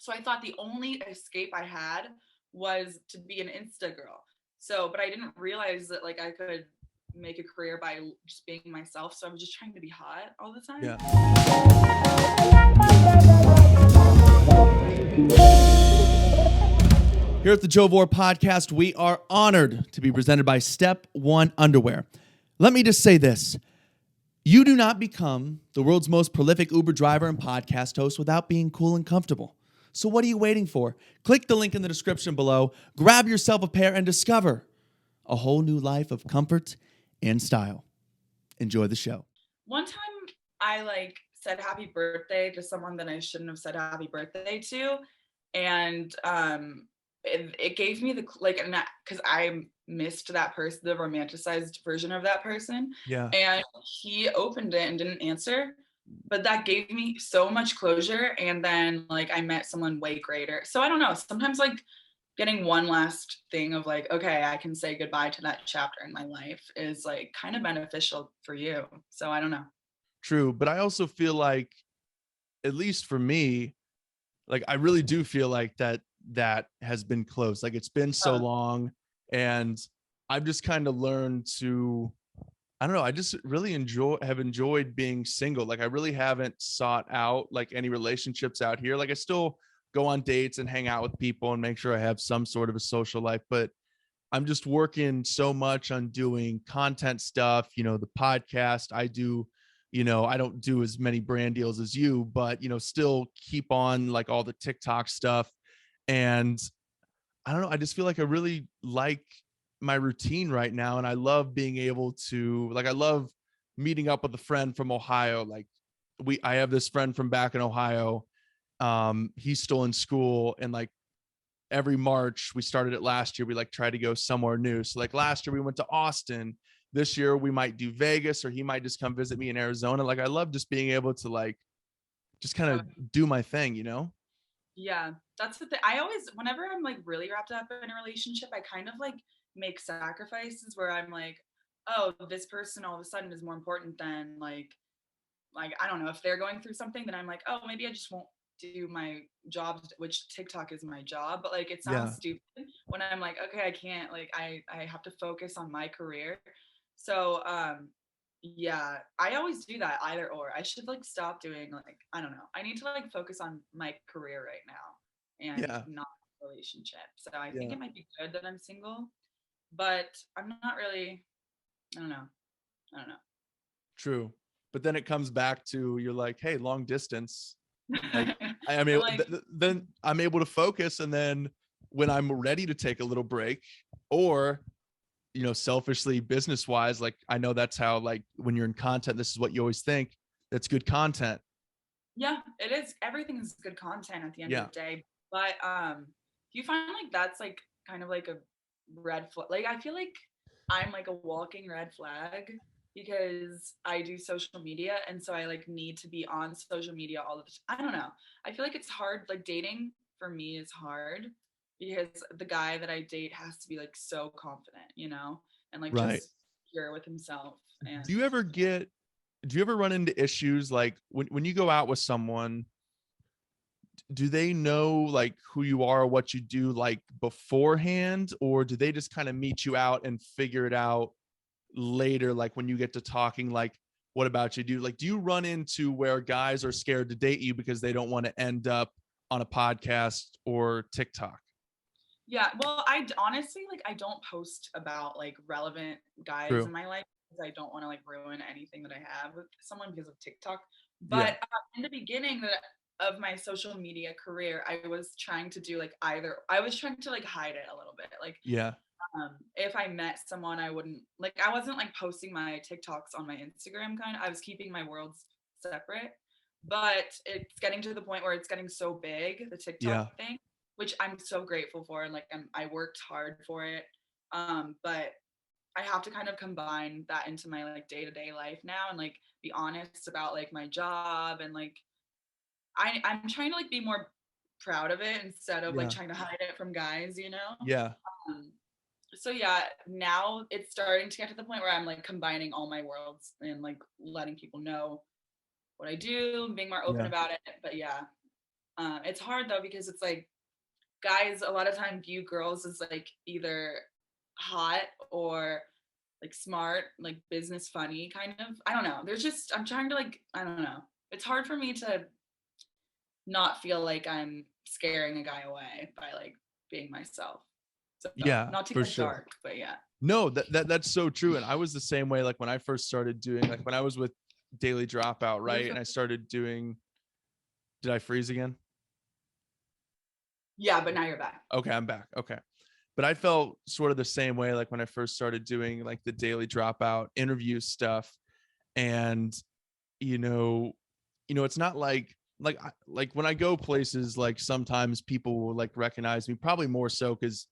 So I thought the only escape I had was to be an Insta girl. So, but I didn't realize that like I could make a career by just being myself. So I was just trying to be hot all the time. Yeah. Here at the Joe Vore Podcast, we are honored to be presented by Step One Underwear. Let me just say this. You do not become the world's most prolific Uber driver and podcast host without being cool and comfortable. So what are you waiting for? Click the link in the description below, grab yourself a pair, and discover a whole new life of comfort and style. Enjoy the show. One time I like said happy birthday to someone that I shouldn't have said happy birthday to. And it gave me the like, and because I missed that person, the romanticized version of that person. Yeah. And he opened it and didn't answer. But that gave me so much closure. And then like I met someone way greater. So I don't know. Sometimes like getting one last thing of like, okay, I can say goodbye to that chapter in my life is like kind of beneficial for you. So I don't know. True. But I also feel like, at least for me, like I really do feel like that has been close. Like it's been so long, and I've just kind of learned to, I don't know, I just really have enjoyed being single. Like I really haven't sought out like any relationships out here. Like I still go on dates and hang out with people and make sure I have some sort of a social life, but I'm just working so much on doing content stuff, the podcast I do. I don't do as many brand deals as you, but, still keep on like all the TikTok stuff. And I don't know, I just feel like I really like my routine right now. And I love being able to, like, I love meeting up with a friend from Ohio. Like I have this friend from back in Ohio. He's still in school, and like every March, we started it last year, we like try to go somewhere new. So like last year we went to Austin. This year we might do Vegas, or he might just come visit me in Arizona. Like I love just being able to like just kind of do my thing, Yeah, that's the thing. I always, whenever I'm like really wrapped up in a relationship, I kind of like make sacrifices where I'm like, oh, this person all of a sudden is more important than like I don't know, if they're going through something, then I'm like, oh, maybe I just won't do my job, which TikTok is my job. But like it sounds Yeah. stupid when I'm like, okay, I can't, like I have to focus on my career. So yeah, I always do that, either or. I should like stop doing like, I don't know. I need to like focus on my career right now and Yeah. not relationship. So I think Yeah. it might be good that I'm single, but I'm not really, I don't know. I don't know. True. But then it comes back to, you're like, hey, long distance. Like, I mean, like, then I'm able to focus. And then when I'm ready to take a little break, or, selfishly business wise, like I know that's how, like when you're in content, this is what you always think. That's good content. yeah, it is. Everything is good content at the end Yeah. of the day. But do you find like that's like kind of like a red flag? Like I feel like I'm like a walking red flag because I do social media, and so I like need to be on social media all the time. I don't know. I feel like it's hard. Like dating for me is hard because the guy that I date has to be like so confident, and like Right. just secure with himself. And Do you ever run into issues like when you go out with someone, do they know like who you are or what you do like beforehand, or do they just kind of meet you out and figure it out later, like when you get to talking, like what about you? Do you run into where guys are scared to date you because they don't want to end up on a podcast or TikTok? yeah, well, I honestly like I don't post about like relevant guys True. in my life because I don't want to like ruin anything that I have with someone because of TikTok. Yeah. But in the beginning of my social media career, I was trying to do like either. I was trying to like hide it a little bit. Like Yeah. if I met someone, I wouldn't like. I wasn't like posting my TikToks on my Instagram. Kind of, I was keeping my worlds separate. But it's getting to the point where it's getting so big, the Yeah. TikTok thing, which I'm so grateful for, and like I worked hard for it. But I have to kind of combine that into my like day-to-day life now and like be honest about like my job, and like I'm trying to like be more proud of it instead of like Yeah. trying to hide it from guys, Yeah. Um, so yeah, now it's starting to get to the point where I'm like combining all my worlds and like letting people know what I do, being more open Yeah. about it. But yeah. It's hard though, because it's like guys a lot of time view girls as like either hot or like smart, like business funny kind of. I don't know. There's just, I'm trying to like, I don't know. It's hard for me to not feel like I'm scaring a guy away by like being myself. So Yeah, not to for get sure. dark, but yeah. No, that's so true. And I was the same way. Like when I first started doing, like when I was with Daily Dropout, right? And I started doing, did I freeze again? Yeah, but now you're back. Okay, I'm back. Okay. But I felt sort of the same way, like when I first started doing like the Daily Dropout interview stuff. And, you know, it's not like when I go places, like sometimes people will like recognize me, probably more so because,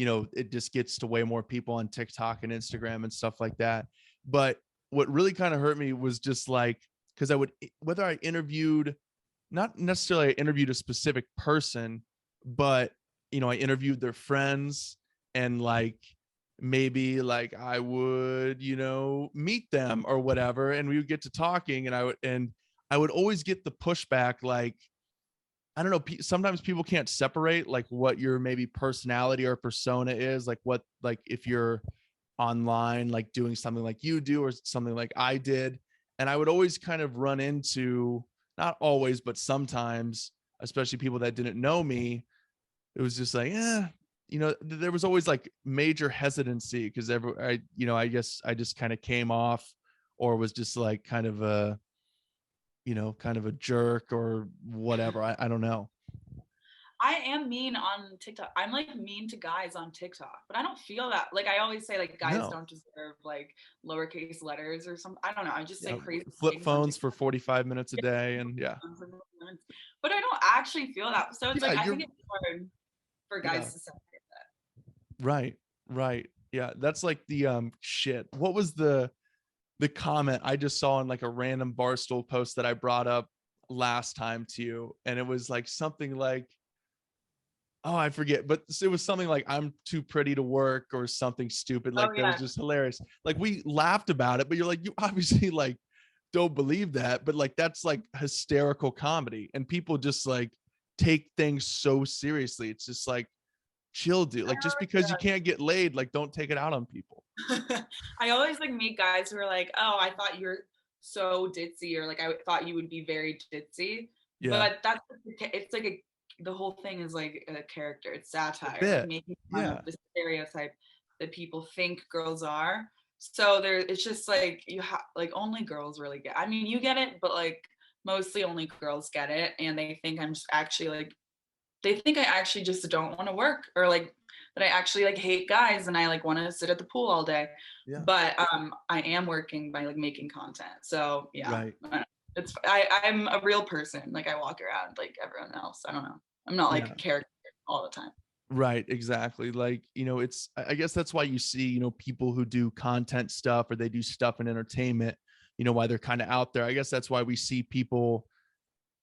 it just gets to way more people on TikTok and Instagram and stuff like that. But what really kind of hurt me was just like, because I would, whether I interviewed, not necessarily I interviewed a specific person, but I interviewed their friends, and like maybe like I would, meet them or whatever, and we would get to talking, and I would always get the pushback, like, I don't know, sometimes people can't separate like what your maybe personality or persona is, like what, like if you're online, like doing something like you do or something like I did. And I would always kind of run into, not always, but sometimes, especially people that didn't know me, it was just like, there was always like major hesitancy because I guess I just kind of came off or was just like kind of a jerk or whatever. I don't know. I am mean on TikTok. I'm like mean to guys on TikTok, but I don't feel that. Like I always say, like guys No. don't deserve like lowercase letters or something. I don't know. I just say crazy Flip things on phones TikTok. for 45 minutes a day, and yeah. But I don't actually feel that. So it's Yeah, like I think it's hard for guys to separate that. Right. Yeah, that's like the shit. What was the comment I just saw in like a random Barstool post that I brought up last time to you, and it was like something like, oh, I forget, but it was something like I'm too pretty to work or something stupid like that. Was just hilarious. Like we laughed about it, but you're like, you obviously like don't believe that, but like that's like hysterical comedy, and people just like take things so seriously. It's just like, chill, dude. Like just because you can't get laid, like don't take it out on people. I always like meet guys who are like, oh, I thought you were so ditzy, or like I thought you would be very ditzy. Yeah. But it's like the whole thing is like a character. It's satire, like Bit. making fun Yeah. of the stereotype that people think girls are. So it's just like you have like only girls really get. I mean, you get it, but like mostly only girls get it, and they think I'm just actually like, they think I actually just don't want to work, or like that I actually like hate guys and I like want to sit at the pool all day. Yeah. But I am working by like making content. So yeah. Right. I'm a real person. Like I walk around like everyone else. I don't know. I'm not like a character all the time. Right, exactly. Like, it's, I guess that's why you see, people who do content stuff or they do stuff in entertainment, why they're kind of out there. I guess that's why we see people,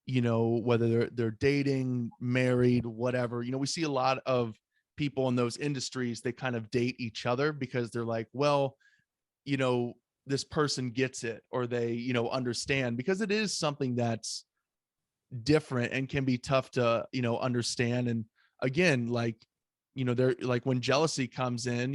whether they're dating, married, whatever, we see a lot of people in those industries, they kind of date each other because they're like, well, this person gets it, or they, understand, because it is something that's different and can be tough to, understand. And again, like, they're like, when jealousy comes in,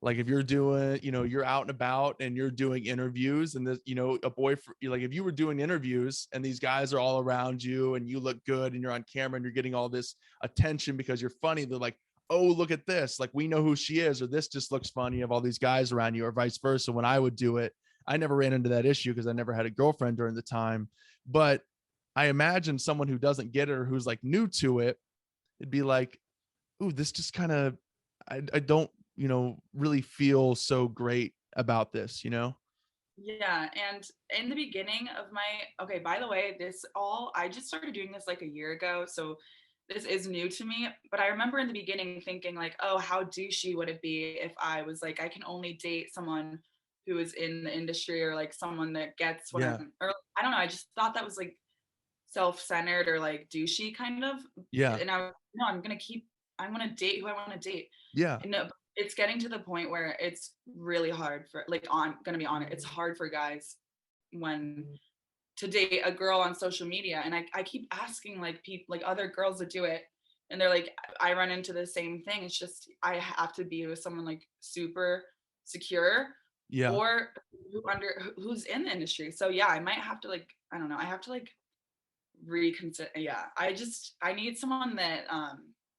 like if you're doing, you're out and about and you're doing interviews, and this, a boyfriend, like if you were doing interviews and these guys are all around you and you look good and you're on camera and you're getting all this attention because you're funny, they're like, oh, look at this, like we know who she is, or this just looks funny, you have all these guys around you, or vice versa. When I would do it, I never ran into that issue because I never had a girlfriend during the time. But I imagine someone who doesn't get it or who's like new to it, it'd be like, ooh, this just kind of, I don't, really feel so great about this, Yeah. And in the beginning of okay, by the way, I just started doing this like a year ago. So this is new to me, but I remember in the beginning thinking like, oh, how douchey would it be if I was like, I can only date someone who is in the industry, or like someone that gets what or I don't know. I just thought that was like self-centered or like douchey kind of. Yeah. And I'm going to date who I want to date. Yeah. And no, it's getting to the point where it's really hard for like, I'm going to be honest, it's hard for guys to date a girl on social media, and I keep asking like people, like other girls that do it, and they're like, I run into the same thing. It's just I have to be with someone like super secure, Yeah. or who's in the industry. So yeah, I might have to like, I don't know, I have to like reconsider. Yeah, I need someone that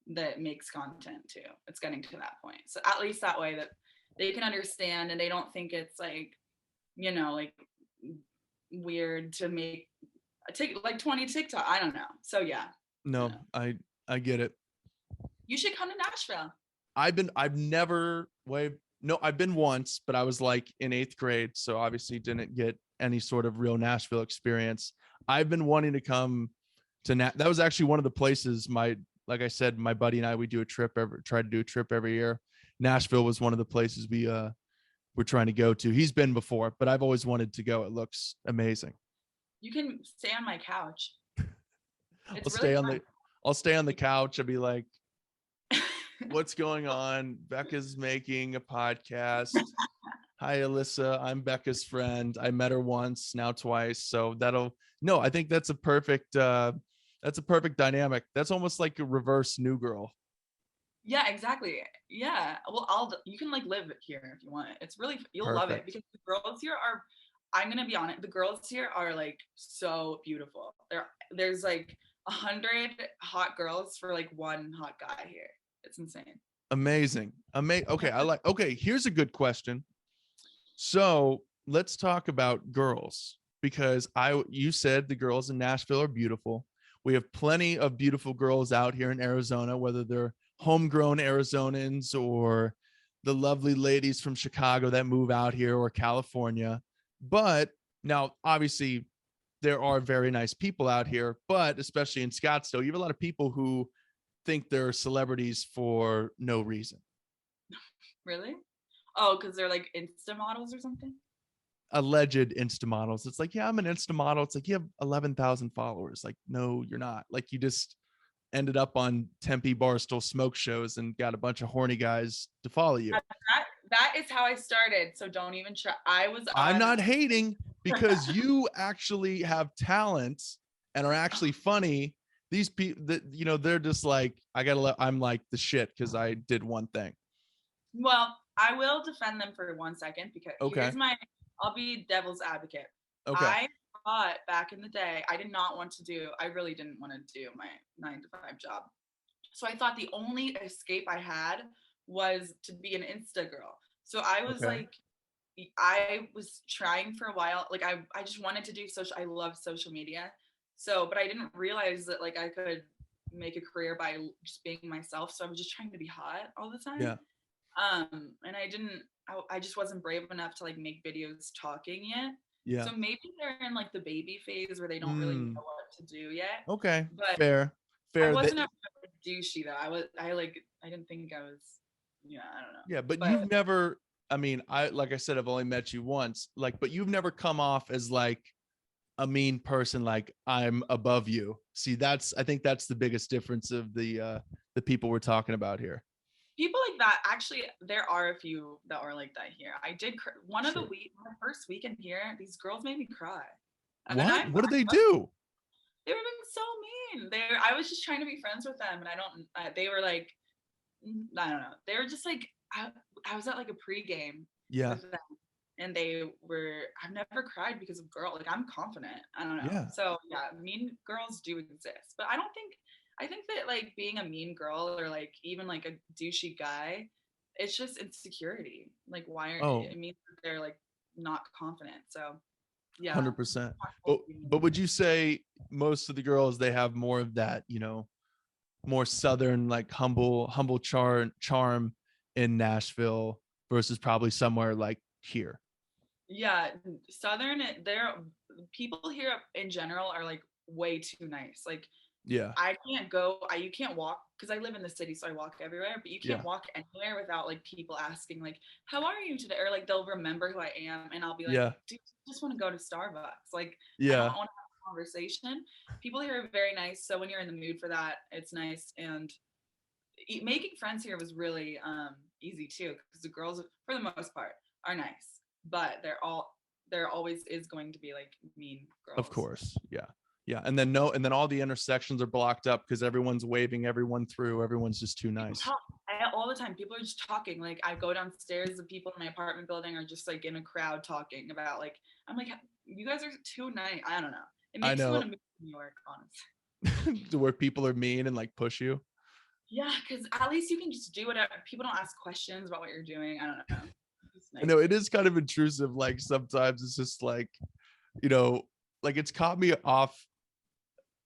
that makes content too. It's getting to that point, so at least that way that they can understand and they don't think it's like, you know, like weird to make like 20 TikTok. I don't know. So yeah. No, I get it. You should come to Nashville. I've never no, I've been once, but I was like in 8th grade, so obviously didn't get any sort of real Nashville experience. I've been wanting to come to that was actually one of the places like I said, my buddy and I, we try to do a trip every year. Nashville was one of the places we're trying to go to. He's been before, but I've always wanted to go. It looks amazing. You can stay on my couch. I'll stay on the couch. I'll be like, what's going on? Becca's making a podcast. Hi, Alyssa. I'm Becca's friend. I met her once, now twice. So I think that's a perfect dynamic. That's almost like a reverse New Girl. Yeah, exactly. Yeah. Well, you can like live here if you want. It's really, you'll Perfect. love it, because the girls here are, I'm going to be honest, the girls here are like so beautiful. There's like 100 hot girls for like one hot guy here. It's insane. Amazing. Okay. Here's a good question. So let's talk about girls, because you said the girls in Nashville are beautiful. We have plenty of beautiful girls out here in Arizona, whether they're homegrown Arizonans or the lovely ladies from Chicago that move out here, or California. But now, obviously, there are very nice people out here, but especially in Scottsdale, you have a lot of people who think they're celebrities for no reason. Really? Oh, because they're like Insta models or something? Alleged Insta models. It's like, yeah, I'm an Insta model. It's like, you have 11,000 followers. Like, no, you're not. Like, you just ended up on Tempe Barstool smoke shows and got a bunch of horny guys to follow you. That is how I started. So don't even try. I'm not hating, because you actually have talent and are actually funny. These people that, they're just like, I'm like the shit because I did one thing. Well, I will defend them for 1 second, because okay. I'll be devil's advocate. Okay. I thought back in the day, I really didn't want to do my 9-to-5 job. So I thought the only escape I had was to be an Insta girl. So I was I was trying for a while. Like I just wanted to do I love social media. So, but I didn't realize that like I could make a career by just being myself. So I was just trying to be hot all the time. Yeah. And I just wasn't brave enough to like make videos talking yet. Yeah. So maybe they're in like the baby phase where they don't really know what to do yet. Okay. But fair. I wasn't a douchey though. I didn't think I was, I don't know. Yeah, but you've never, like I said, I've only met you once, but you've never come off as like a mean person, like I'm above you. See, I think that's the biggest difference of the people we're talking about here. People like that, actually, there are a few that are like that here. I did my first weekend here, these girls made me cry. What did they do? They were being so mean. I was just trying to be friends with them, and they were like, I don't know. They were just like, I was at like a pregame with them, and I've never cried because of girl. Like, I'm confident. I don't know. Yeah. So yeah, mean girls do exist, but I think that like being a mean girl or like even like a douchey guy, it's just insecurity. Like it means that they're like not confident. So yeah. 100%. But would you say most of the girls, they have more of that, more Southern, like humble charm in Nashville versus probably somewhere like here? Yeah. Southern, people here in general are like way too nice. Like, yeah, you can't walk, because I live in the city, so I walk everywhere, but you can't walk anywhere without like people asking like, how are you today? Or like they'll remember who I am, and I'll be like, dude, I just want to go to Starbucks. Like, I don't want to have a conversation. People here are very nice, so when you're in the mood for that, it's nice. And making friends here was really there always is going to be like mean girls. Of course. Yeah. And then all the intersections are blocked up because everyone's waving everyone through. Everyone's just too nice. All the time, people are just talking. Like, I go downstairs, the people in my apartment building are just like in a crowd talking about, like, I'm like, you guys are too nice. I don't know. It makes me want to move to New York, honestly. Where people are mean and like push you. Yeah, because at least you can just do whatever. People don't ask questions about what you're doing. I don't know. Nice. I know it is kind of intrusive. Like sometimes it's just like, you know, like it's caught me off.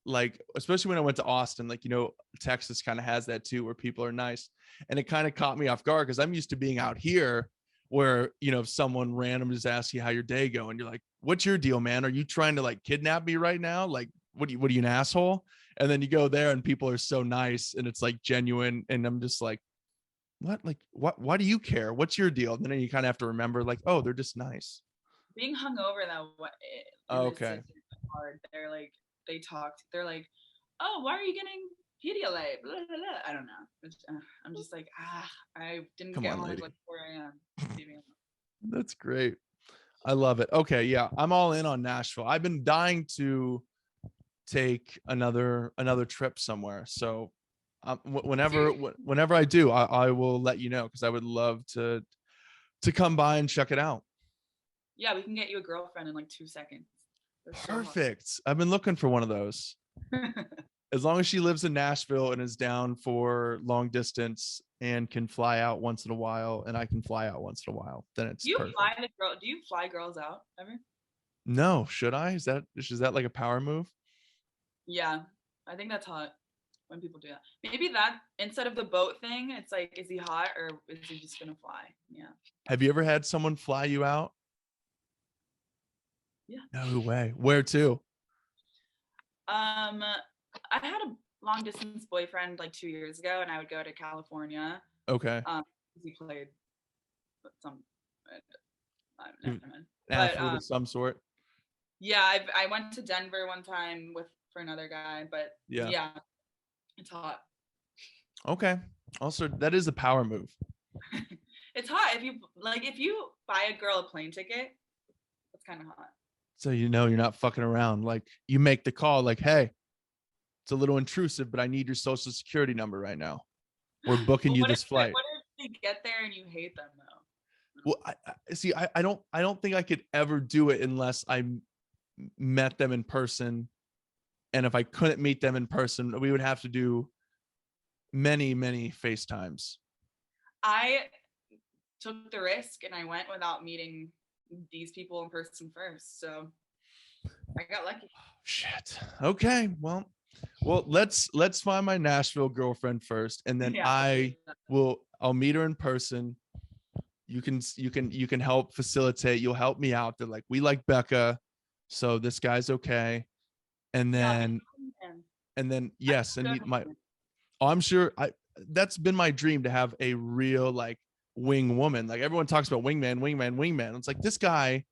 Like, especially when I went to Austin, like, you know, Texas kind of has that too, where people are nice. And it kind of caught me off guard because I'm used to being out here where, you know, if someone random just asks you how your day going, you're like, what's your deal, man? Are you trying to like kidnap me right now? Like, what are you, an asshole? And then you go there and people are so nice and it's like genuine. And I'm just like, what? Like, why do you care? What's your deal? And then you kind of have to remember like, oh, they're just nice. Being hungover though, okay. Hard. They're like, they're like, oh, why are you getting Pedialyte? Blah, blah, blah. I don't know. I'm just like, I didn't get home at like 4 a.m. That's great. I love it. Okay, yeah, I'm all in on Nashville. I've been dying to take another trip somewhere. So whenever I do, I will let you know because I would love to come by and check it out. Yeah, we can get you a girlfriend in like 2 seconds. Perfect. I've been looking for one of those. As long as she lives in Nashville and is down for long distance and can fly out once in a while, and I can fly out once in a while, then it's perfect. Do you fly girls out ever? No. Should I? Is that like a power move? Yeah, I think that's hot when people do that. Maybe that instead of the boat thing, it's like, is he hot or is he just gonna fly? Yeah. Have you ever had someone fly you out? Yeah. No way. Where to? I had a long distance boyfriend like 2 years ago, and I would go to California. Okay. He played some athlete of some sort. Yeah, I went to Denver one time for another guy, but yeah, it's hot. Okay. Also, that is a power move. It's hot if you buy a girl a plane ticket. That's kind of hot. So you know you're not fucking around. Like you make the call, like, hey, it's a little intrusive, but I need your social security number right now. We're booking you this flight. What if you get there and you hate them though? Well, I don't think I could ever do it unless I met them in person. And if I couldn't meet them in person, we would have to do many, many FaceTimes. I took the risk and I went without meeting these people in person first, so I got lucky. Shit. Okay. Well, let's find my Nashville girlfriend first, and then I'll meet her in person. You can help facilitate. You'll help me out. They're like, we like Becca, so this guy's okay. And then yes, and I'm sure that's been my dream to have a real like wing woman. Like everyone talks about wingman. It's like this guy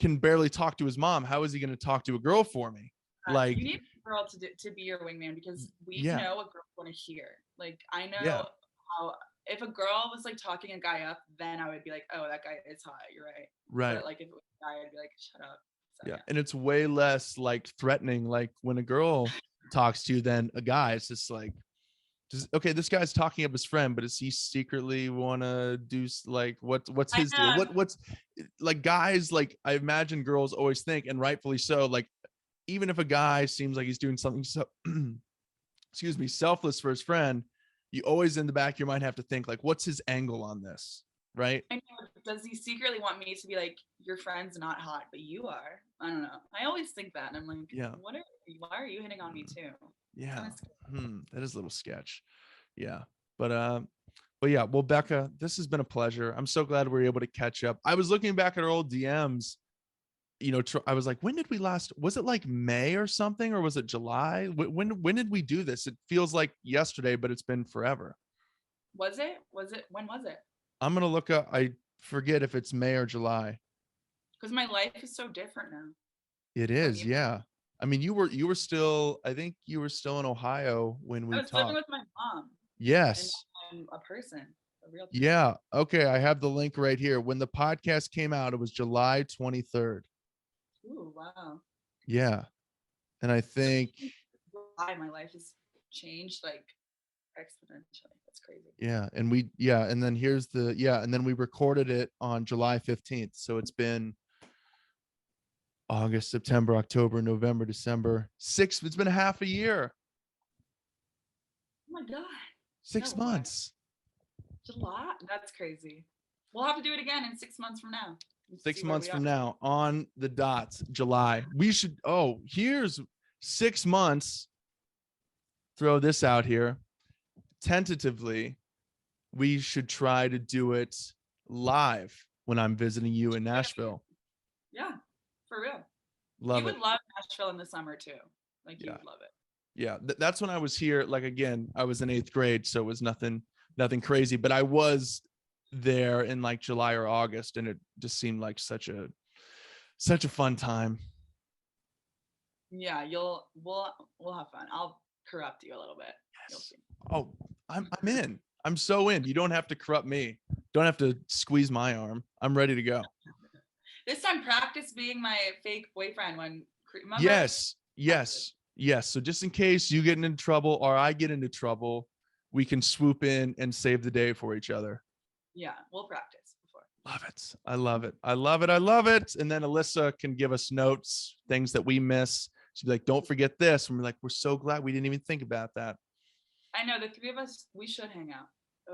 can barely talk to his mom. How is he going to talk to a girl for me? Like you need a girl to be your wingman because we know what girls want to hear. Like I know how if a girl was like talking a guy up, then I would be like, oh, that guy is hot. You're right. Right. But like if it was a guy, I'd be like, shut up. So, yeah, and it's way less like threatening. Like when a girl talks to you than a guy, it's just like, okay, this guy's talking up his friend, but does he secretly want to do like what's his deal? What's like guys, like I imagine girls always think, and rightfully so, like even if a guy seems like he's doing something so excuse me, selfless for his friend, you always in the back of your mind have to think like, what's his angle on this? Right? I know. Does he secretly want me to be like, your friend's not hot, but you are? I don't know. I always think that, and I'm like, why are you hitting on me too? Yeah. That is a little sketch. Yeah. But yeah, well, Becca, this has been a pleasure. I'm so glad we were able to catch up. I was looking back at our old DMs, you know, I was like, when did we was it like May or something, or was it July? When did we do this? It feels like yesterday, but it's been forever. When was it? I'm going to look up. I forget if it's May or July. Because my life is so different now. It is. Yeah. I mean, you were still, I think you were still in Ohio when we talked. I was living with my mom. Yes. And I'm a person, a real person. Yeah. Okay. I have the link right here. When the podcast came out, it was July 23rd. wow. Yeah. And I think my life has changed like exponentially. That's crazy. yeah, and and then here's and then we recorded it on July 15th. So it's been August, September, October, November, December. It's been half a year. Oh my God. 6 months. July. That's crazy. We'll have to do it again in 6 months from now. 6 months from now on the dots, July. We should, here's 6 months. Throw this out here. Tentatively, we should try to do it live when I'm visiting you in Nashville. Yeah, for real. Love you it. would love Nashville in the summer too. Like you would love it. Yeah, that's when I was here. Like again, I was in 8th grade, so it was nothing crazy. But I was there in like July or August, and it just seemed like such a fun time. Yeah, we'll have fun. I'll corrupt you a little bit. Yes. Oh, I'm in. I'm so in. You don't have to corrupt me. Don't have to squeeze my arm. I'm ready to go. This time, practice being my fake boyfriend when. Remember? Yes. So just in case you get into trouble or I get into trouble, we can swoop in and save the day for each other. Yeah, we'll practice before. Love it. I love it. And then Alyssa can give us notes, things that we miss. She'd be like, don't forget this. And we're like, we're so glad we didn't even think about that. I know the three of us, we should hang out.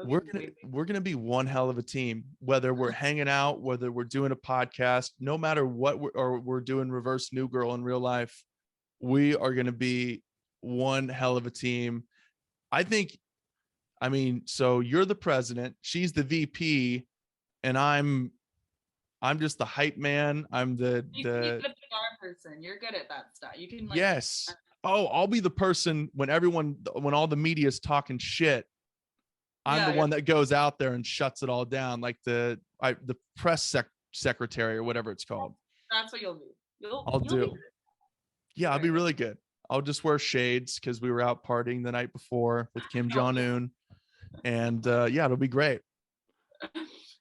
We're gonna be one hell of a team, whether we're hanging out, whether we're doing a podcast, no matter what we're doing reverse New Girl in real life. We are going to be one hell of a team. So you're the president, she's the VP, and I'm just the hype man. I'm the PR person. You're good at that stuff. You can yes. I'll be the person when all the media is talking shit. I'm the one that goes out there and shuts it all down, like the press secretary or whatever it's called. That's what you'll be. I'll do. Yeah, I'll be really good. I'll just wear shades because we were out partying the night before with Kim Jong-un. And it'll be great.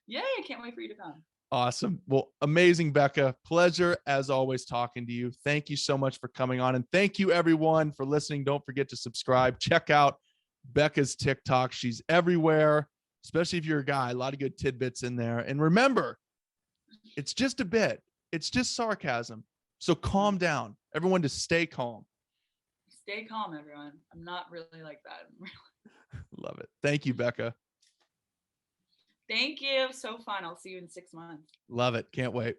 Yay, I can't wait for you to come. Awesome. Well, amazing, Becca. Pleasure as always talking to you. Thank you so much for coming on. And thank you everyone for listening. Don't forget to subscribe. Check out Becca's TikTok. She's everywhere, especially if you're a guy. A lot of good tidbits in there. And remember, it's just a bit. It's just sarcasm. So calm down. Everyone just stay calm. Stay calm, everyone. I'm not really like that. Love it. Thank you, Becca. Thank you. So fun. I'll see you in 6 months. Love it. Can't wait.